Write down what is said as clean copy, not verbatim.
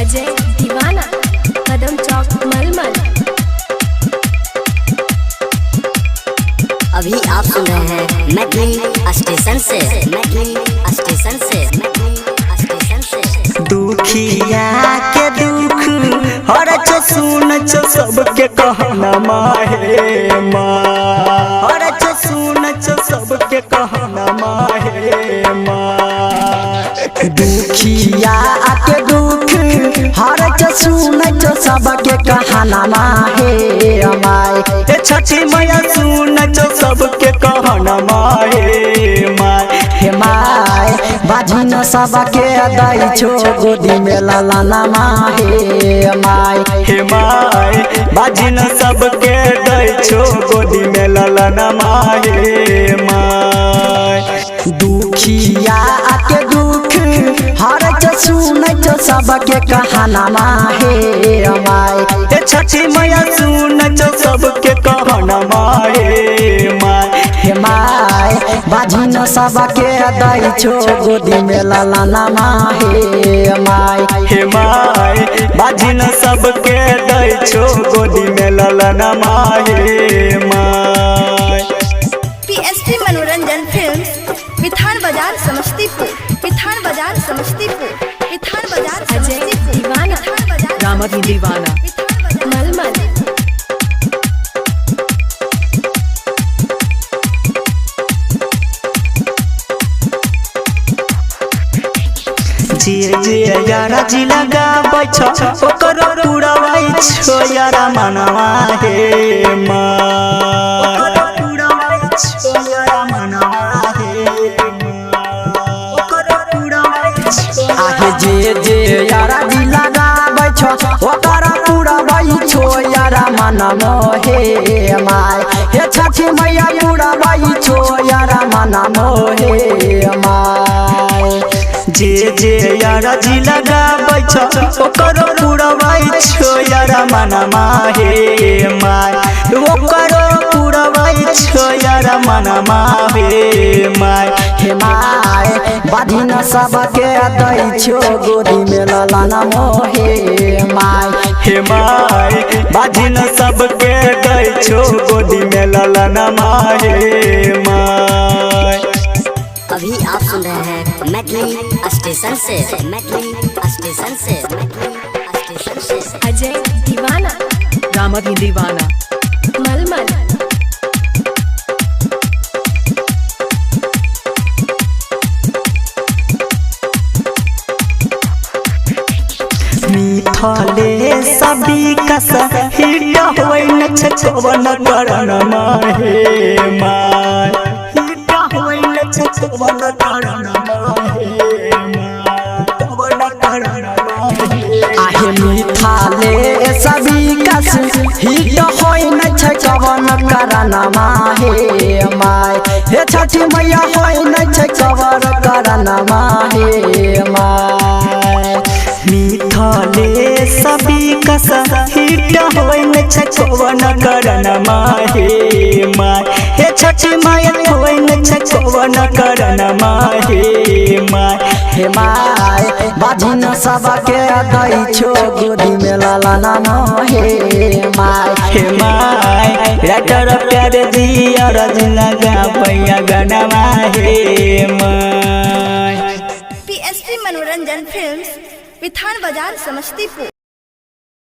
अजय दीवाना कदम चौक मलमल। अभी आप सुन रहे हैं मैथिली स्टेशन से दुखिया के दुख हर चो सुन चो सबके कहना माहे माँ, हर चो सुन चो सबके कहना माहे माँ। दुखिया के दुख हर चो सुन चो सबके कहना माहे माँ। छठी मैया सुन चो सबके कहना माहे माँ। हे माय बाजिन सबके दै छो गोदी में ललना माहे माय। हे माय बाजिन सबके दै छो गोदी में ललना माहे माय। दुखिया के दुख हर चो सुन चो सबके कहना माहे माय। छठी मैया सुन चो सबके कहना माहे माय। हे माय बाजिन सबके दै छो गोदी में ललना माहे माय। हे माय बाजिन सबके दै छो गोदी में ललना माहे माय। पीएसटी मनोरंजन फिल्म्स विठान बाजार समस्तीपुर। अजय दीवाना रामधन दीवाना मलमल। जे यारा जी लगाबै छ ओकर पुरवाई छो यारा मनवा हे माँ। ओकर पुरवाई छो यारा मनवा हे माँ। ओकर पुरवाई छो आहे जे यारा जी लगाबै छ ओकर पुरवाई छो यारा मनवा हे माय। हे छठी मैया पुरवाई छो यारा मनवा हे माय। जे यारा जी लगाबै छ ओकर पुरवाई छो यारा मनमा हे माय। ओकर पुरवाई छो यारा मनमा हे माय। हे माय बाजिन सबके दै छो गोदी में ललना मोहे माय। हे माय बाजिन सबके दै छो गोदी में ललना माहे माय। अभी आप सुन रहे हैं मैथिली स्टेशन से अजय दीवाना रामधन दीवाना मलमल। मिथले सभी कस हिट होई न छछवन करन माहे माय। हिट होई न छछवन करन माहे माय। कवन करन माहे आहे मिथले सभी कस हिट होई न छछवन करन माहे माय। हे छठी मैया होई न छछवर करन माहे माय। मिथले सभी कस हिट होई न छछवन करन माहे माय। हे छठी मैया होई न छछवन करन माहे माय। हे माय बाजिन सबके दै छो गोदी में ललना माहे माय। हे माय राइटर प्यारे दिया रजना पैया गना माहे माय। पीएसटी मनोरंजन फिल्म्स विठान बाजार समस्तीपुर।